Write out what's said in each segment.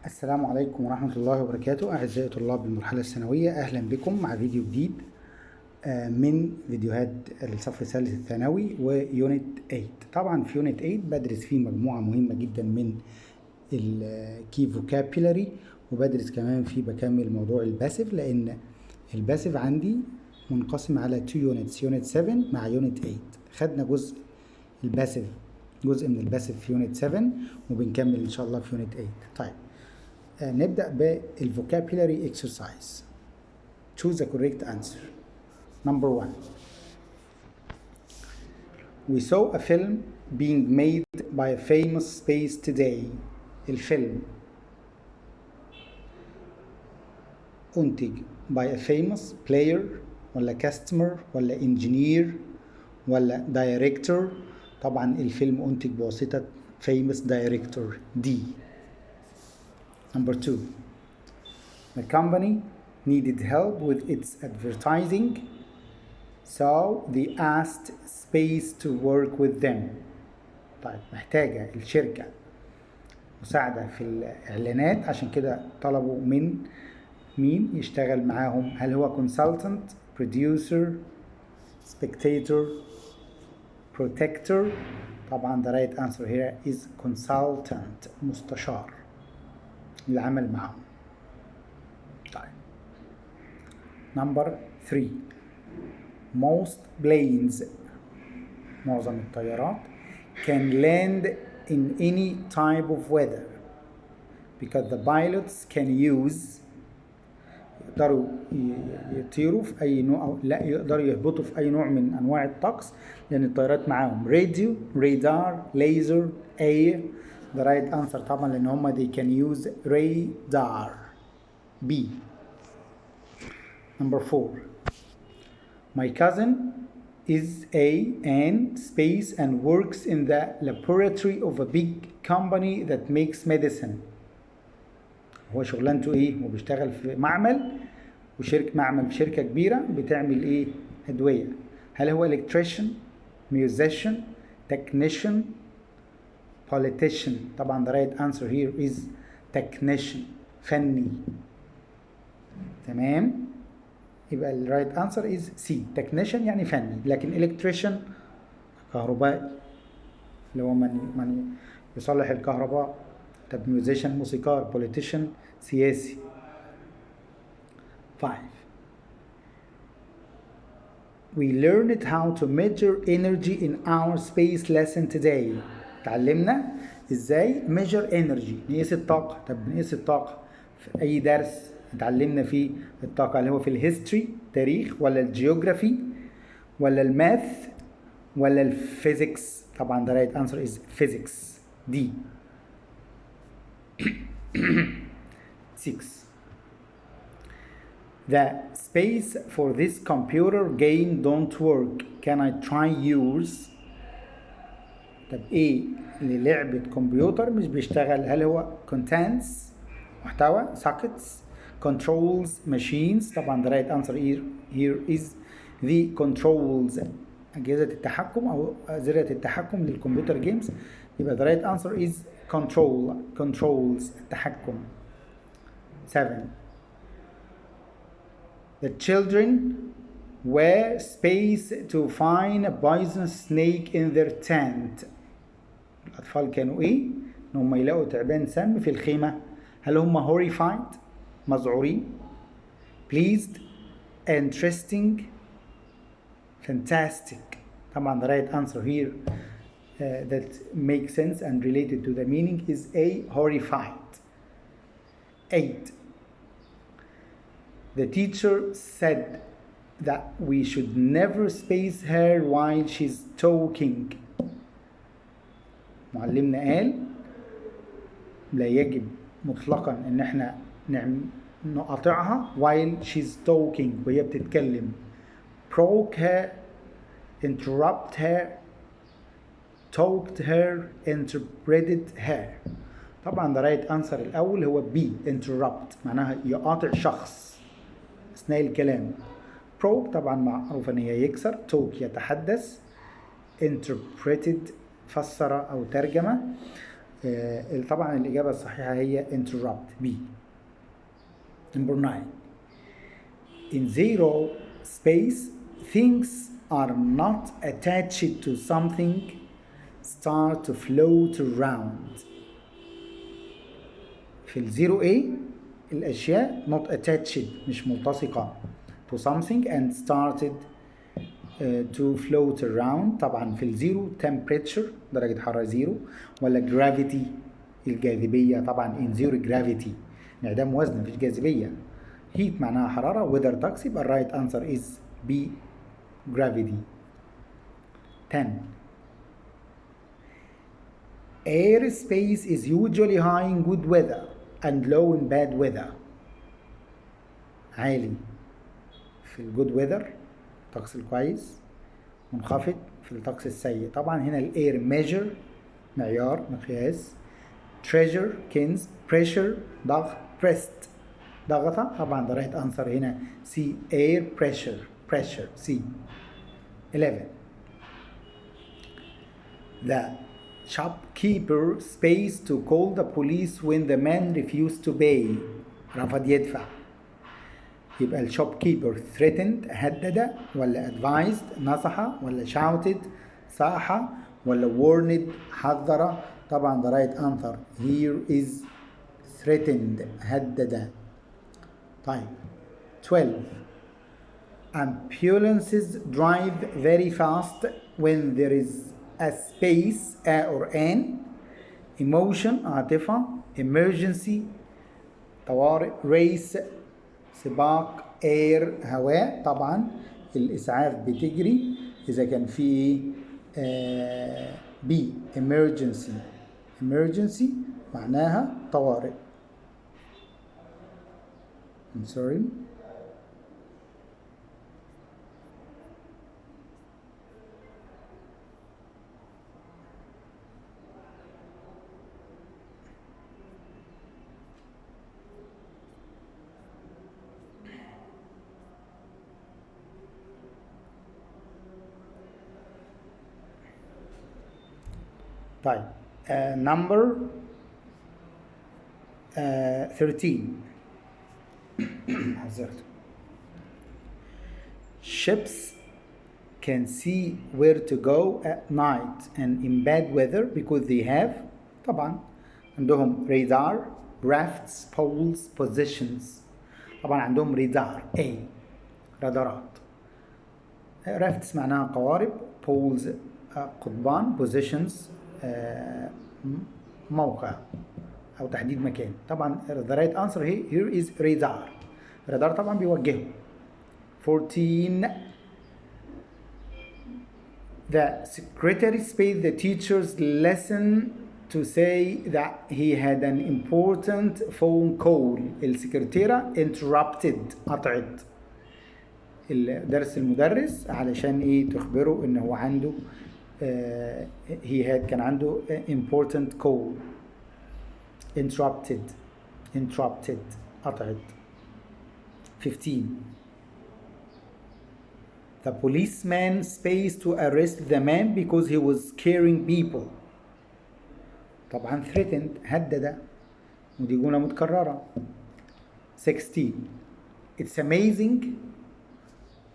السلام عليكم ورحمة الله وبركاته. أعزائي طلاب المرحلة الثانوية، أهلا بكم مع فيديو جديد من فيديوهات الصف الثالث الثانوي ويونت 8. طبعا في يونت 8 بدرس فيه مجموعة مهمة جدا من الكي فوكابيلاري، وبدرس كمان فيه بكمل موضوع الباسيف، لأن الباسيف عندي منقسم على 2 يونتس، يونت 7 مع يونت 8. خدنا جزء الباسيف، جزء من الباسيف في يونت 7، وبنكمل إن شاء الله في يونت 8. طيب نبدأ بالفوكابulary exercise. Choose the correct answer. Number 1. We saw a film being made by a famous space today. الفيلم أنتج by a famous player ولا customer ولا engineer ولا director. طبعا الفيلم أنتج بواسطة famous director D. Number 2. The company needed help with its advertising, so they asked Space to work with them. طيب محتاجة الشركة مساعدة في الإعلانات، عشان كده طلبوا من مين يشتغل معاهم؟ هل هو consultant, producer, spectator, protector؟ طبعا the right answer here is consultant، مستشار للعمل معهم. طيب Number 3. Most planes، معظم الطيارات can land in any type of weather because the pilots can use، يقدروا يطيروا في أي نوع، أو لا يقدروا يهبطوا في أي نوع من أنواع الطقس، لأن الطيارات معاهم راديو، رادار، ليزر، air. The right answer طبعا لأن هما they can use radar. B. Number 4. My cousin is an space and works in the laboratory of a big company that makes medicine. هو شغلانته ايه؟ وبيشتغل في معمل، معمل في شركة كبيرة بتعمل ايه؟ أدوية. هل هو electrician, musician, technician, politician؟ طبعا the right answer here is technician، فني. تمام؟ يبقى ال right answer is C، technician يعني فني. لكن electrician كهربائي، اللي هو من يصلح الكهرباء. طب musician موسيقار، politician سياسي. 5. We learned how to measure energy in our space lesson today. تعلمنا ازاي measure energy، نقيس الطاقة. طب بنقيس الطاقة في أي درس اتعلمنا فيه الطاقة؟ اللي هو في الهيستوري تاريخ، ولا الجيوغرافي، ولا الماث، ولا الفيزيكس؟ طبعا the right answer is physics D. 6. The space for this computer game don't work. Can I try yours؟ طب ايه اللي لعبة كمبيوتر مش بيشتغل؟ هل هو contents محتوى، sockets، controls، machines؟ طبعا the right answer here is the controls، أجهزة التحكم أو أزرة التحكم للكمبيوتر جيمز. يبقى the right answer is controls، التحكم. 7. The children were spaced to find a poisonous snake in their tent. الأطفال كانوا إيه؟ إن هم يلاقوا تعبان سم في الخيمة. هل هم horrified، مذعورين، pleased، interesting، fantastic؟ طبعا the right answer here that makes sense and related to the meaning is A، horrified. 8. The teacher said that we should never space her while she's talking. معلمنا قال لا يجب مطلقا ان احنا نقاطعها while she's talking، وهي بتتكلم. provoke her، interrupt her، talk to her، interpreted her. طبعا the right answer الأول هو B، interrupt، معناها يقاطع شخص أثناء الكلام. provoke طبعا معروف ان هي يكسر، talk يتحدث، interpreted فسر أو ترجمة. طبعا الإجابة الصحيحة هي interrupt B. Number 9. In zero space, things are not attached to something, start to float around. في الزيرو A الأشياء not attached مش ملتصقة to something and started to float around. طبعا في الزيرو temperature درجة حرارة زيرو، ولا gravity الجاذبية. طبعا in zero gravity انعدام وزن مفيش جاذبية. heat معناها حرارة، weather طقس، يبقى right answer is B gravity. 10. Air space is usually high in good weather and low in bad weather. عالي في الجود ويذر الطقس الكويس، منخفض في الطقس السيء. طبعا هنا الاير ميجر معيار مقياس، تريجر كنز، بريشر ضغط، بريست ضغطة. طبعا the right answer هنا C air pressure C. 11. The shopkeeper space to call the police when the man refused to pay. رفض يدفع. يبقى الشوب كيبر threatened هدد، ولا advised نصح، ولا shouted صاح، ولا warned حذر. طبعا the right answer here is threatened هدد. طيب 12. Ambulances drive very fast when there is a space a or an emotion عاطفة، emergency طوارئ، race سباق، اير هواء. طبعا الاسعاف بتجري اذا كان في بي emergency معناها طوارئ. I'm sorry. طيب number 13. حذرت. Ships can see where to go at night and in bad weather because they have طبعا عندهم radar, rafts, poles, positions. طبعا عندهم radar A رادارات. rafts معناها قوارب، poles قضبان، positions موقع أو تحديد مكان. طبعا the right answer here is radar. radar طبعا بيوجهه. 14. The secretary space the teacher's lesson to say that he had an important phone call. السكرتيرة interrupted قطعت درس المدرس علشان ايه؟ تخبره ان هو عنده كان عنده important call. interrupted قطعت. 15. The policeman space to arrest the man because he was scaring people. طبعا threatened هدد، ودي جملة متكررة. 16. It's amazing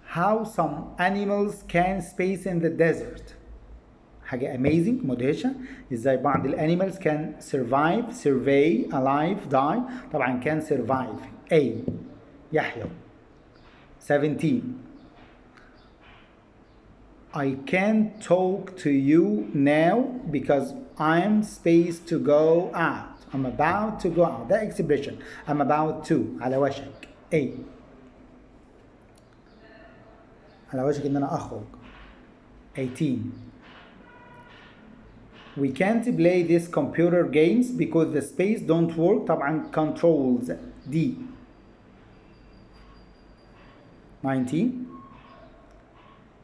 how some animals can space in the desert. حاجة amazing مدهشة ازاي بعض الانيمالز can survive, survey, alive, die. طبعا can survive A يحيى. 17. I can't talk to you now because I'm spaced to go out. I'm about to go out. ده expression. I'm about to على وشك A على وشك ان انا اخرج. 18. We can't play this computer games because the space don't work. طبعا controls D. 19.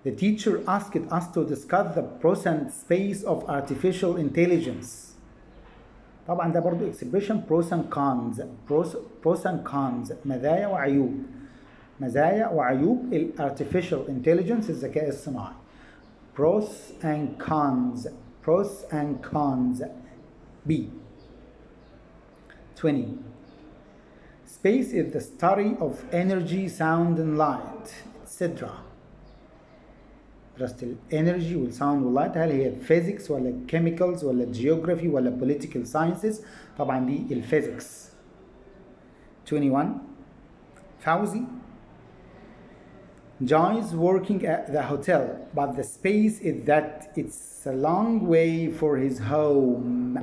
The teacher asked us to discuss the pros and space of artificial intelligence. طبعا ده برضو expression pros and cons. pros and cons مزايا وعيوب. مزايا وعيوب ال artificial intelligence الذكاء الصناعي. pros and cons B. 20. Space is the study of energy, sound and light, etc. دراسة الانرجي والساوند واللايت، هل هي physics ولا chemicals ولا geography ولا political sciences؟ طبعا دي الفيزيكس. 21. فوزي John is working at the hotel, but the space is that it's a long way for his home.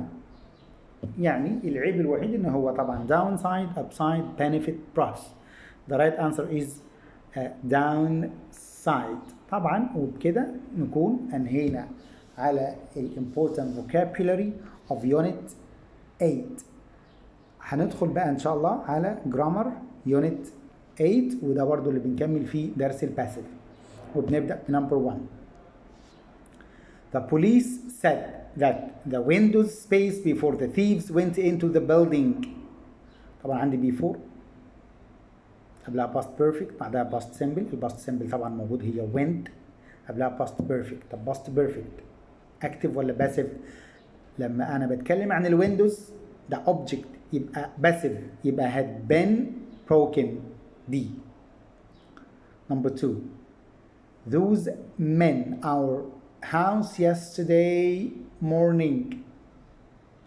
يعني العيب الوحيد إنه هو طبعا downside, upside, benefit, plus. The right answer is downside. طبعا وبكده نكون أنهينا على important vocabulary of unit 8. هندخل بقى إن شاء الله على grammar unit 8 وده برضو اللي بنكمل فيه درس الباسيف، وبنبدأ بنمبر 1. The police said that the windows space before the thieves went into the building. طبعا عندي before قبلها past perfect بعدها past simple. الباست simple طبعا موجود هي went قبلها past perfect. طب past perfect active ولا passive؟ لما أنا بتكلم عن الويندوز ده object يبقى passive، يبقى had been broken. D. Number 2. Those men our house yesterday morning.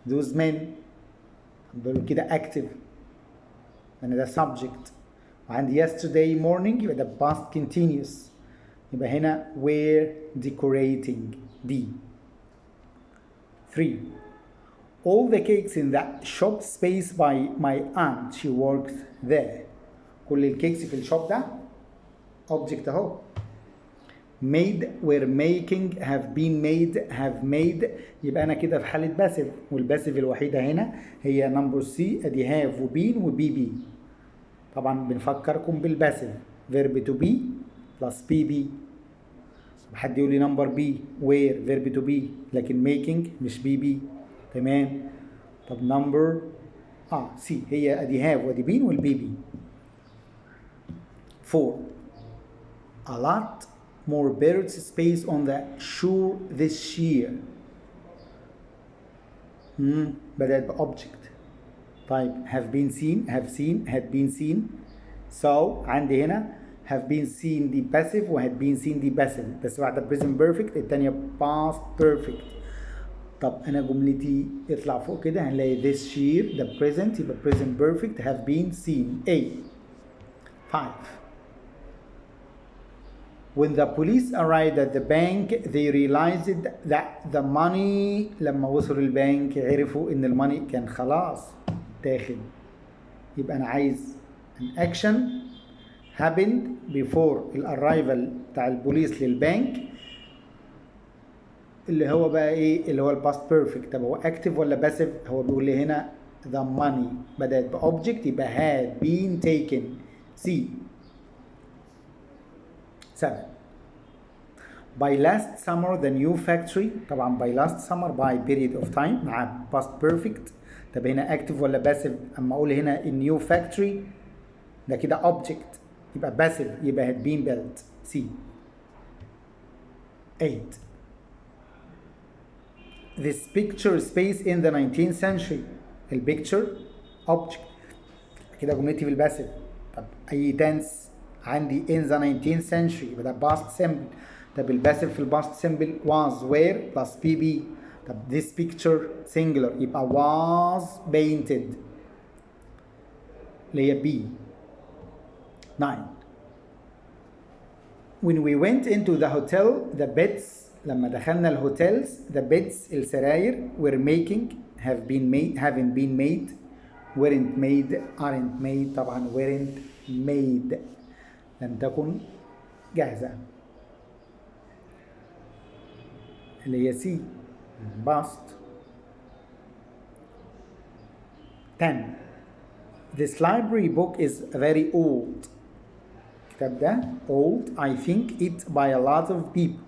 Those men بقول كده active لأن ده subject، وعندي yesterday morning يبقى ده past continuous، يبقى هنا were decorating. D. 3. All the cakes in that shop space by my aunt, she works there. كل الكيكس في الشوب ده object اهو. made were making have been made have made، يبقى انا كده في حاله باسيف، والباسيف الوحيده هنا هي نمبر سي، ادي have وبين وبي بي. طبعا بنفكركم بالباسيف verb to be plus بي بي. حد يقول لي نمبر بي where verb to be لكن making مش بي بي. تمام. طب نمبر سي هي ادي have وادي بين والبي بي. 4. A lot more birds space on the shore this year. بدأت بobject. طيب have been seen have seen had been seen. So عندي هنا have been seen دي passive و had been seen دي passive، بس واحدة present perfect التانية past perfect. طب أنا جملتي اطلع فوق كده هنلاقي this year ده present يبقى present perfect have been seen. A. 5. When the police arrived at the bank, they realized that the money. لما وصلوا البنك عرفوا إن الماني كان خلاص داخل. يبقى أنا عايز an action happened before الاررايفل بتاع البوليس للبنك، اللي هو بقى إيه؟ اللي هو الباست بيرفكت. طب هو active ولا باسيف؟ هو بيقول لي هنا the money بدأت بأوبجكت يبقى had been taken. C. 7. By last summer the new factory. طبعا by last summer by period of time مع past perfect. طب هنا active ولا passive؟ اما اقول هنا new factory ده كده object يبقى passive يبقى had been built. C. 8. This picture space in the 19th century. البيكتشر object كده جملتي بالباسيف. طب اي tense عندي in the 19th century يبقى ده past simple. طب الباسيف في الباست simple was where plus bb. طب this picture singular يبقى was painted اللي هي B. 9. When we went into the hotel the beds. لما دخلنا الهوتيلز the beds السراير were making have been made haven't been made weren't made aren't made. طبعا weren't made لم تكن جاهزة اللي هي C past. 10. This library book is very old. الكتاب ده old I think it by a lot of people.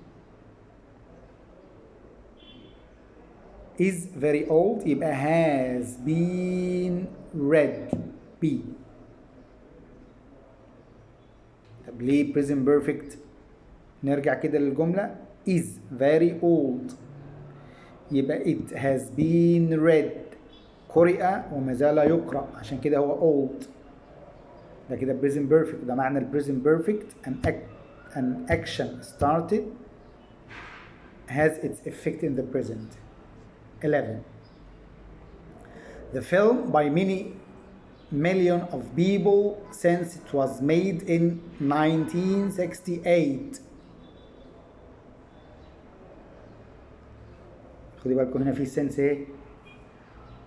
is very old يبقى has been read. B. طب ليه present perfect؟ نرجع كده للجملة is very old يبقى it has been read. قرئ وما زال يقرأ، عشان كده هو old. ده كده present perfect، ده معنى ال present perfect. an action started has its effect in the present. 11. The film by many million of people since it was made in 1968. خدي بالكم هنا في sense ايه؟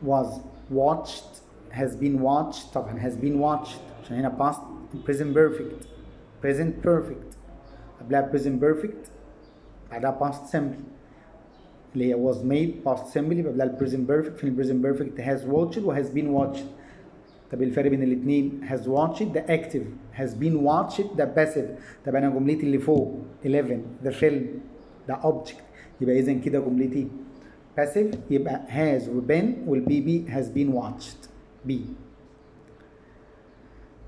was watched، has been watched. طبعا has been watched عشان هنا past present perfect. present perfect قبلها present perfect بعدها past simple اللي هي was made past simple يبقى قبلها ال present perfect. في ال present perfect has watched و has been watched. طب الفرق بين الاثنين؟ has watched ده active، has been watched ده passive. طب انا جملتي اللي فوق 11 the film ده object، يبقى اذا كده جملتي passive، يبقى has و been والبي بي has been watched B.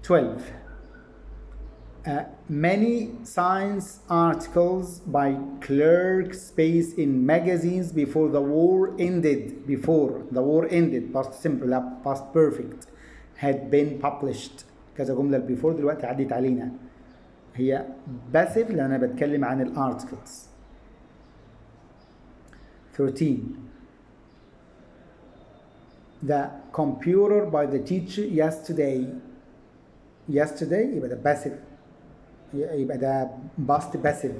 12. Many science articles by clerks space in magazines before the war ended. Before the war ended past simple لا past perfect had been published. كذا جملة before دلوقتي عدت علينا، هي passive لأن أنا بتكلم عن الارticles. 13. The computer by the teacher yesterday. yesterday يبقى ده passive، يبقى ده past passive.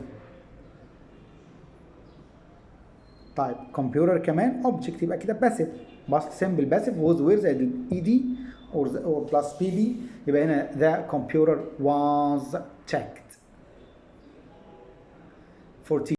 طيب computer كمان object يبقى كده passive past simple passive was where زائد ed or plus bb يبقى هنا the computer was checked. 14.